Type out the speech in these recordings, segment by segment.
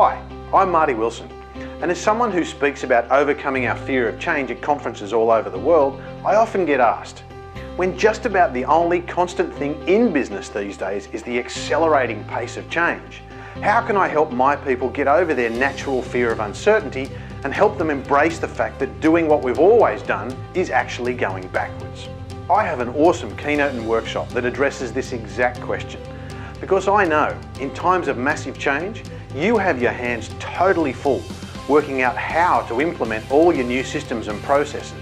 Hi, I'm Marty Wilson, and as someone who speaks about overcoming our fear of change at conferences all over the world, I often get asked, when just about the only constant thing in business these days is the accelerating pace of change, how can I help my people get over their natural fear of uncertainty and help them embrace the fact that doing what we've always done is actually going backwards? I have an awesome keynote and workshop that addresses this exact question, because I know in times of massive change, you have your hands totally full working out how to implement all your new systems and processes,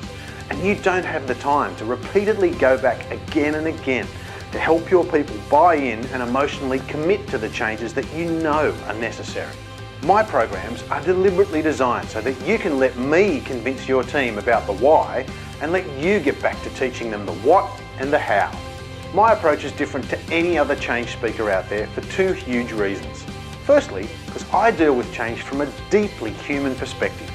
and you don't have the time to repeatedly go back again and again to help your people buy in and emotionally commit to the changes that you know are necessary. My programs are deliberately designed so that you can let me convince your team about the why and let you get back to teaching them the what and the how. My approach is different to any other change speaker out there for two huge reasons. Firstly, because I deal with change from a deeply human perspective,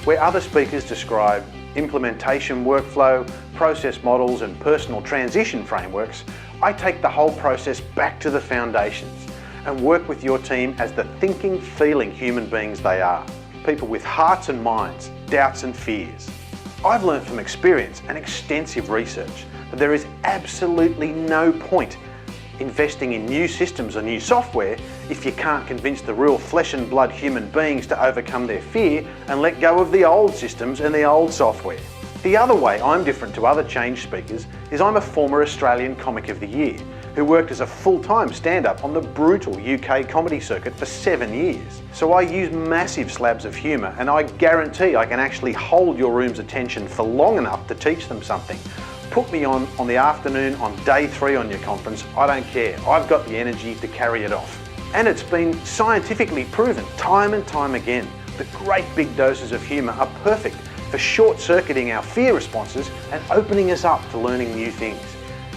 where other speakers describe implementation workflow, process models and personal transition frameworks, I take the whole process back to the foundations and work with your team as the thinking, feeling human beings they are, people with hearts and minds, doubts and fears. I've learned from experience and extensive research that there is absolutely no point investing in new systems or new software if you can't convince the real flesh and blood human beings to overcome their fear and let go of the old systems and the old software. The other way I'm different to other change speakers is I'm a former Australian Comic of the Year who worked as a full-time stand-up on the brutal UK comedy circuit for 7 years. So I use massive slabs of humour, and I guarantee I can actually hold your room's attention for long enough to teach them something. Put me on the afternoon on day 3 on your conference, I don't care. I've got the energy to carry it off. And it's been scientifically proven time and time again that great big doses of humour are perfect for short-circuiting our fear responses and opening us up to learning new things.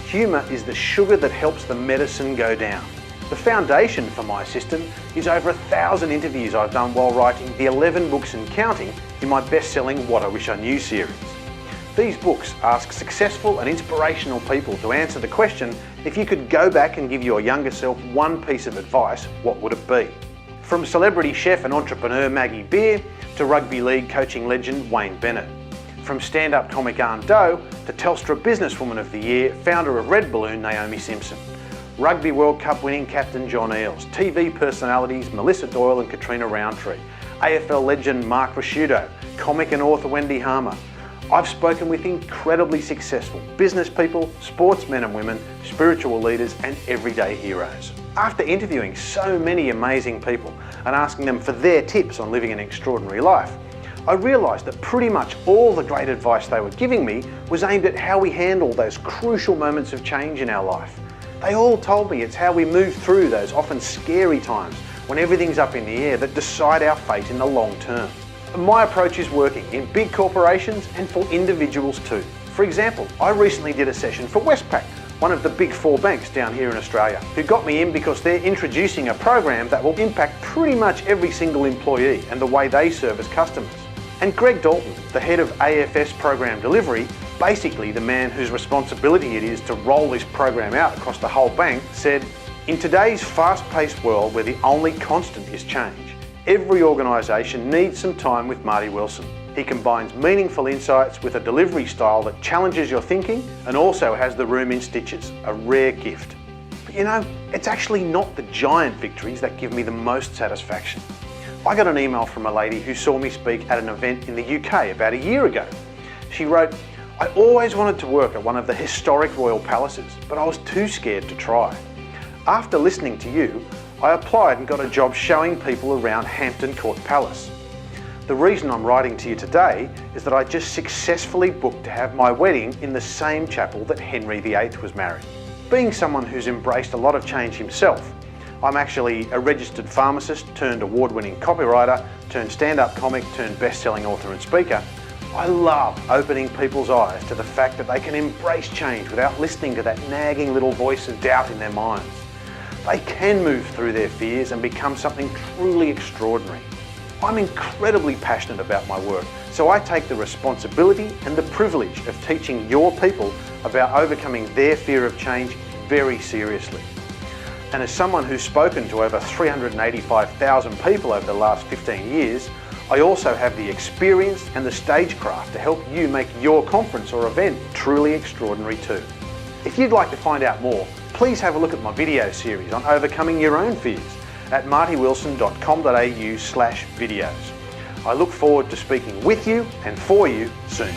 Humour is the sugar that helps the medicine go down. The foundation for my system is over 1,000 interviews I've done while writing the 11 books and counting in my best-selling What I Wish I Knew series. These books ask successful and inspirational people to answer the question, if you could go back and give your younger self one piece of advice, what would it be? From celebrity chef and entrepreneur Maggie Beer to rugby league coaching legend Wayne Bennett. From stand-up comic Aunt Doe to Telstra Businesswoman of the Year, founder of Red Balloon Naomi Simpson. Rugby World Cup winning captain John Eales, TV personalities Melissa Doyle and Katrina Roundtree, AFL legend Mark Ricciuto, comic and author Wendy Harmer. I've spoken with incredibly successful business people, sportsmen and women, spiritual leaders and everyday heroes. After interviewing so many amazing people and asking them for their tips on living an extraordinary life, I realised that pretty much all the great advice they were giving me was aimed at how we handle those crucial moments of change in our life. They all told me it's how we move through those often scary times when everything's up in the air that decide our fate in the long term. My approach is working in big corporations and for individuals too. For example, I recently did a session for Westpac, one of the big 4 banks down here in Australia, who got me in because they're introducing a program that will impact pretty much every single employee and the way they service customers. And Greg Dalton, the head of AFS Program Delivery, basically the man whose responsibility it is to roll this program out across the whole bank, said, in today's fast-paced world where the only constant is change, every organisation needs some time with Marty Wilson. He combines meaningful insights with a delivery style that challenges your thinking and also has the room in stitches, a rare gift. But you know, it's actually not the giant victories that give me the most satisfaction. I got an email from a lady who saw me speak at an event in the UK about a year ago. She wrote, I always wanted to work at one of the historic royal palaces, but I was too scared to try. After listening to you, I applied and got a job showing people around Hampton Court Palace. The reason I'm writing to you today is that I just successfully booked to have my wedding in the same chapel that Henry VIII was married. Being someone who's embraced a lot of change himself, I'm actually a registered pharmacist turned award-winning copywriter, turned stand-up comic, turned best-selling author and speaker. I love opening people's eyes to the fact that they can embrace change without listening to that nagging little voice of doubt in their minds. They can move through their fears and become something truly extraordinary. I'm incredibly passionate about my work, so I take the responsibility and the privilege of teaching your people about overcoming their fear of change very seriously. And as someone who's spoken to over 385,000 people over the last 15 years, I also have the experience and the stagecraft to help you make your conference or event truly extraordinary too. If you'd like to find out more, please have a look at my video series on overcoming your own fears at martywilson.com.au/videos. I look forward to speaking with you and for you soon.